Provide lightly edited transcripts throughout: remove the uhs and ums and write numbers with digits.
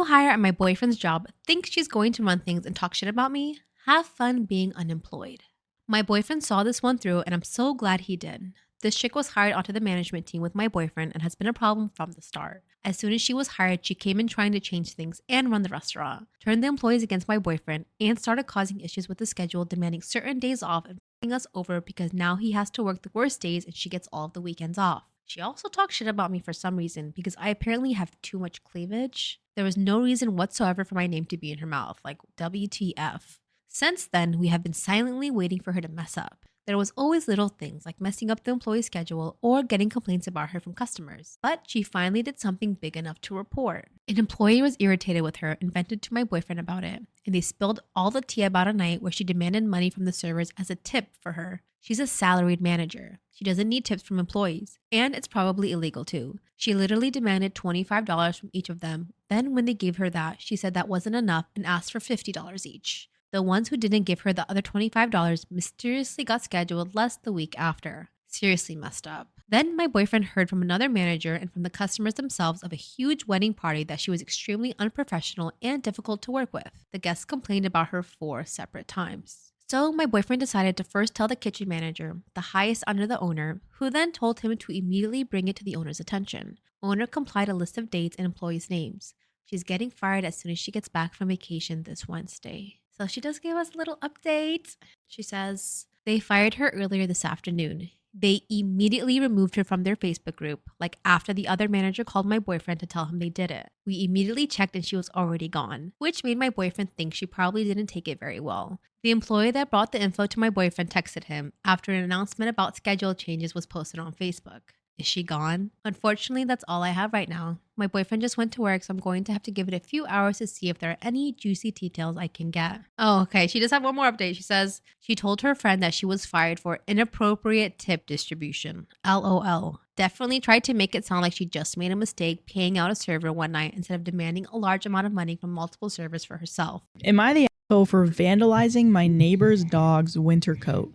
new hire at my boyfriend's job thinks she's going to run things and talk shit about me. Have fun being unemployed. My boyfriend saw this one through and I'm so glad he did. This chick was hired onto the management team with my boyfriend and has been a problem from the start. As soon as she was hired, she came in trying to change things and run the restaurant, turned the employees against my boyfriend, and started causing issues with the schedule, demanding certain days off and f***ing us over because now he has to work the worst days and she gets all of the weekends off. She also talked shit about me for some reason because I apparently have too much cleavage. There was no reason whatsoever for my name to be in her mouth, like WTF. Since then, we have been silently waiting for her to mess up. There was always little things like messing up the employee schedule or getting complaints about her from customers. But she finally did something big enough to report. An employee was irritated with her and vented to my boyfriend about it. And they spilled all the tea about a night where she demanded money from the servers as a tip for her. She's a salaried manager. She doesn't need tips from employees. And it's probably illegal too. She literally demanded $25 from each of them. Then when they gave her that, she said that wasn't enough and asked for $50 each. The ones who didn't give her the other $25 mysteriously got scheduled less the week after. Seriously messed up. Then my boyfriend heard from another manager and from the customers themselves of a huge wedding party that she was extremely unprofessional and difficult to work with. The guests complained about her 4 separate times. So my boyfriend decided to first tell the kitchen manager, the highest under the owner, who then told him to immediately bring it to the owner's attention. Owner complied a list of dates and employees' names. She's getting fired as soon as she gets back from vacation this Wednesday. So she does give us a little update. She says, they fired her earlier this afternoon. They immediately removed her from their Facebook group, like after the other manager called my boyfriend to tell him they did it. We immediately checked and she was already gone, which made my boyfriend think she probably didn't take it very well. The employee that brought the info to my boyfriend texted him after an announcement about schedule changes was posted on Facebook. Is she gone? Unfortunately, that's all I have right now. My boyfriend just went to work, so I'm going to have to give it a few hours to see if there are any juicy details I can get. Oh, okay. She does have one more update. She says she told her friend that she was fired for inappropriate tip distribution. LOL. Definitely tried to make it sound like she just made a mistake paying out a server one night instead of demanding a large amount of money from multiple servers for herself. Am I the asshole for vandalizing my neighbor's dog's winter coat?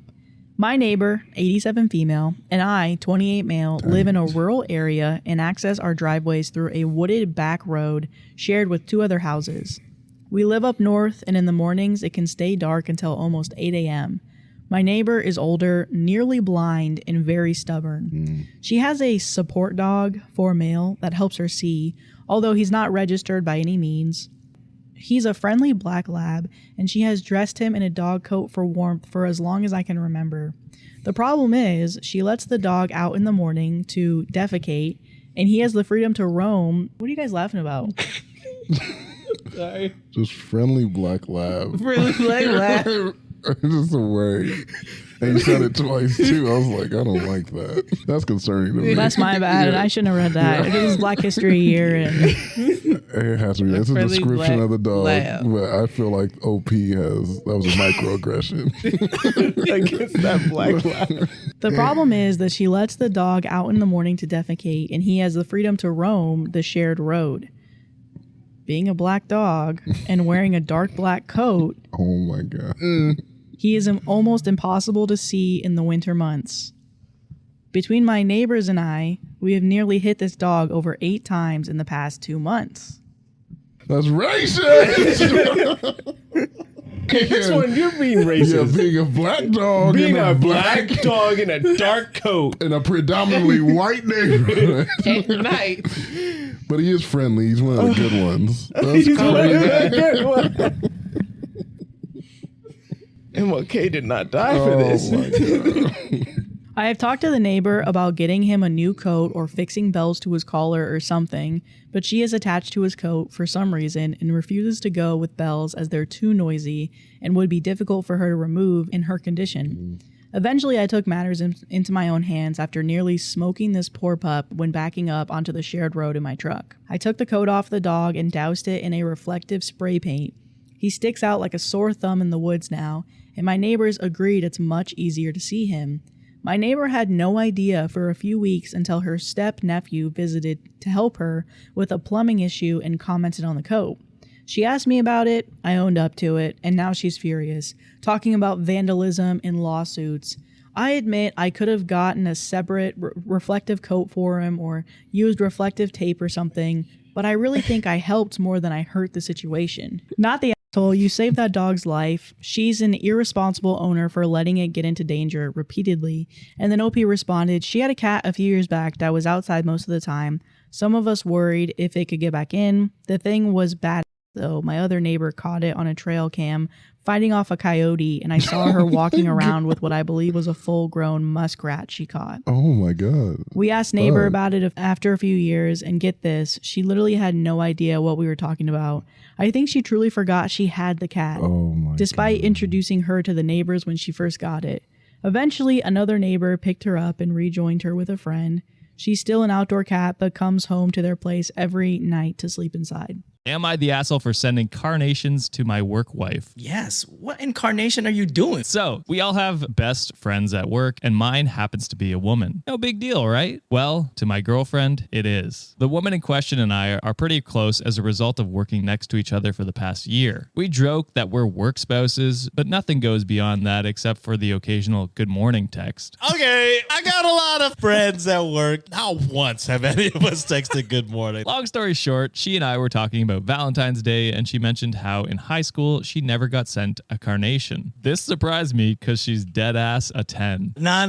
My neighbor, 87 female, and I, 28 male, live in a rural area and access our driveways through a wooded back road shared with 2 other houses. We live up north, and in the mornings it can stay dark until almost 8 a.m. My neighbor is older, nearly blind, and very stubborn. She has a support dog, for a male, that helps her see, although he's not registered by any means. He's a friendly black lab, and she has dressed him in a dog coat for warmth for as long as I can remember. The problem is, she lets the dog out in the morning to defecate, and he has the freedom to roam. What are you guys laughing about? Sorry. Just friendly black lab. Friendly black lab. Just a word. And you said it twice too. I was like, I don't like that. That's concerning to me. That's my bad. I shouldn't have read that. It was Black History Year. And it has to be. It's a description of the dog. Lab. But I feel like OP that was a microaggression. Against that black lab. The problem is that she lets the dog out in the morning to defecate, and he has the freedom to roam the shared road. Being a black dog and wearing a dark black coat. Oh my God. He is almost impossible to see in the winter months. Between my neighbors and I, we have nearly hit this dog over 8 times in the past 2 months. That's racist! This one, you're being racist. Yeah, being a black dog. Being a black dog in a dark coat. In a predominantly white neighborhood. At night. But he is friendly. He's one of the good ones. That's He's one of the good ones. MLK did not die for this. My God. I have talked to the neighbor about getting him a new coat or fixing bells to his collar or something, but she is attached to his coat for some reason and refuses to go with bells as they're too noisy and would be difficult for her to remove in her condition. Eventually, I took matters into my own hands after nearly smoking this poor pup when backing up onto the shared road in my truck. I took the coat off the dog and doused it in a reflective spray paint. He sticks out like a sore thumb in the woods now, and my neighbors agreed it's much easier to see him. My neighbor had no idea for a few weeks until her step-nephew visited to help her with a plumbing issue and commented on the coat. She asked me about it, I owned up to it, and now she's furious, talking about vandalism and lawsuits. I admit I could have gotten a separate reflective coat for him or used reflective tape or something, but I really think I helped more than I hurt the situation. Not the asshole, you saved that dog's life. She's an irresponsible owner for letting it get into danger repeatedly. And then OP responded, she had a cat a few years back that was outside most of the time. Some of us worried if it could get back in. The thing was bad though. My other neighbor caught it on a trail cam fighting off a coyote, and I saw her walking around with what I believe was a full-grown muskrat she caught. Oh my God. We asked neighbor about it after a few years, and get this, she literally had no idea what we were talking about. I think she truly forgot she had the cat, despite introducing her to the neighbors when she first got it. Eventually, another neighbor picked her up and rejoined her with a friend. She's still an outdoor cat, but comes home to their place every night to sleep inside. Am I the asshole for sending carnations to my work wife? Yes. What incarnation are you doing? So, we all have best friends at work, and mine happens to be a woman. No big deal, right? Well, to my girlfriend, it is. The woman in question and I are pretty close as a result of working next to each other for the past year. We joke that we're work spouses, but nothing goes beyond that except for the occasional good morning text. Okay, I got a lot of friends at work. Not once have any of us texted good morning. Long story short, she and I were talking about Valentine's Day, and she mentioned how in high school she never got sent a carnation. This surprised me because she's dead ass a 10. Nah.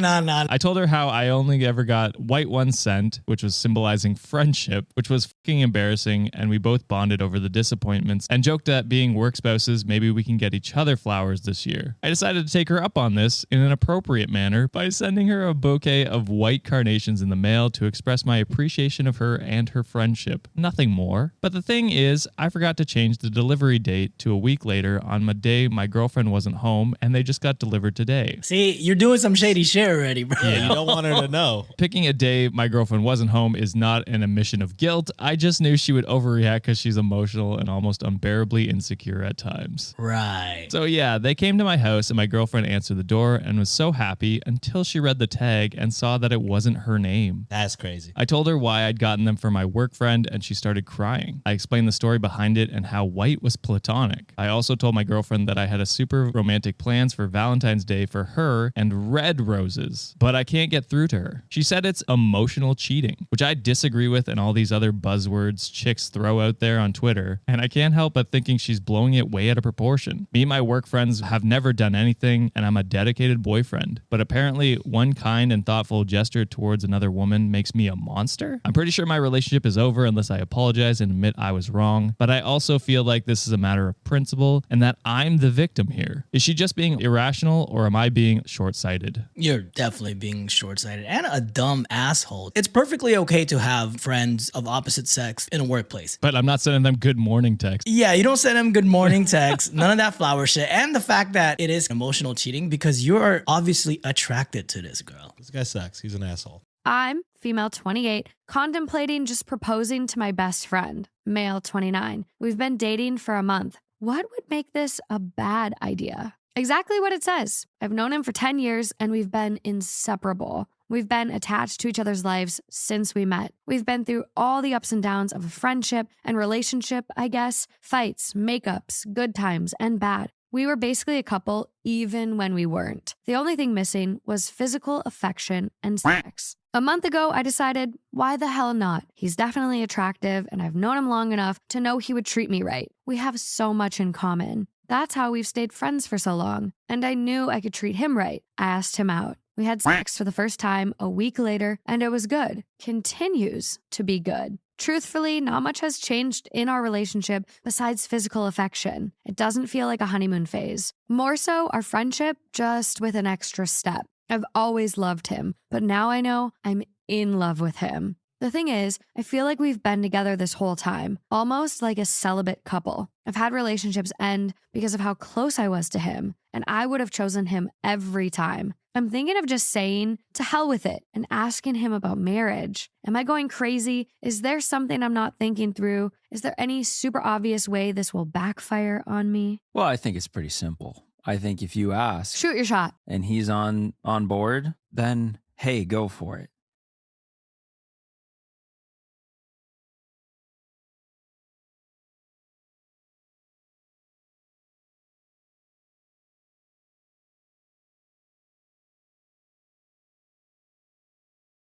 I told her how I only ever got white ones sent, which was symbolizing friendship, which was fucking embarrassing, and we both bonded over the disappointments and joked that being work spouses, maybe we can get each other flowers this year. I decided to take her up on this in an appropriate manner by sending her a bouquet of white carnations in the mail to express my appreciation of her and her friendship. Nothing more. But the thing is, I forgot to change the delivery date to a week later on a day my girlfriend wasn't home, and they just got delivered today. See, you're doing some shady shit already, bro. Yeah, you don't want her to know. Picking a day my girlfriend wasn't home is not an admission of guilt. I just knew she would overreact because she's emotional and almost unbearably insecure at times. Right. So yeah, they came to my house and my girlfriend answered the door and was so happy until she read the tag and saw that it wasn't her name. That's crazy. I told her why I'd gotten them for my work friend and she started crying. I explained the story behind it and how white was platonic. I also told my girlfriend that I had a super romantic plans for Valentine's Day for her and red roses, but I can't get through to her. She said it's emotional cheating, which I disagree with and all these other buzzwords chicks throw out there on Twitter, and I can't help but thinking she's blowing it way out of proportion. Me and my work friends have never done anything, and I'm a dedicated boyfriend, but apparently one kind and thoughtful gesture towards another woman makes me a monster? I'm pretty sure my relationship is over unless I apologize and admit I was wrong, but I also feel like this is a matter of principle and that I'm the victim here. Is she just being irrational or am I being short-sighted? You're definitely being short-sighted and a dumb asshole. It's perfectly okay to have friends of opposite sex in a workplace. But I'm not sending them good morning texts. Yeah, you don't send them good morning texts, none of that flower shit, and the fact that it is emotional cheating because you're obviously attracted to this girl. This guy sucks. He's an asshole. I'm female 28, contemplating just proposing to my best friend, male 29. We've been dating for a month. What would make this a bad idea? Exactly what it says. I've known him for 10 years and we've been inseparable. We've been attached to each other's lives since we met. We've been through all the ups and downs of a friendship and relationship, I guess. Fights, makeups, good times, and bad. We were basically a couple even when we weren't. The only thing missing was physical affection and sex. A month ago, I decided, why the hell not? He's definitely attractive and I've known him long enough to know he would treat me right. We have so much in common. That's how we've stayed friends for so long. And I knew I could treat him right. I asked him out. We had sex for the first time a week later and it was good. Continues to be good. Truthfully, not much has changed in our relationship besides physical affection. It doesn't feel like a honeymoon phase. More so, our friendship, just with an extra step. I've always loved him, but now I know I'm in love with him. The thing is, I feel like we've been together this whole time, almost like a celibate couple. I've had relationships end because of how close I was to him, and I would have chosen him every time. I'm thinking of just saying, to hell with it, and asking him about marriage. Am I going crazy? Is there something I'm not thinking through? Is there any super obvious way this will backfire on me? Well, I think it's pretty simple. I think if you ask Shoot your shot. and he's on board, then hey, go for it.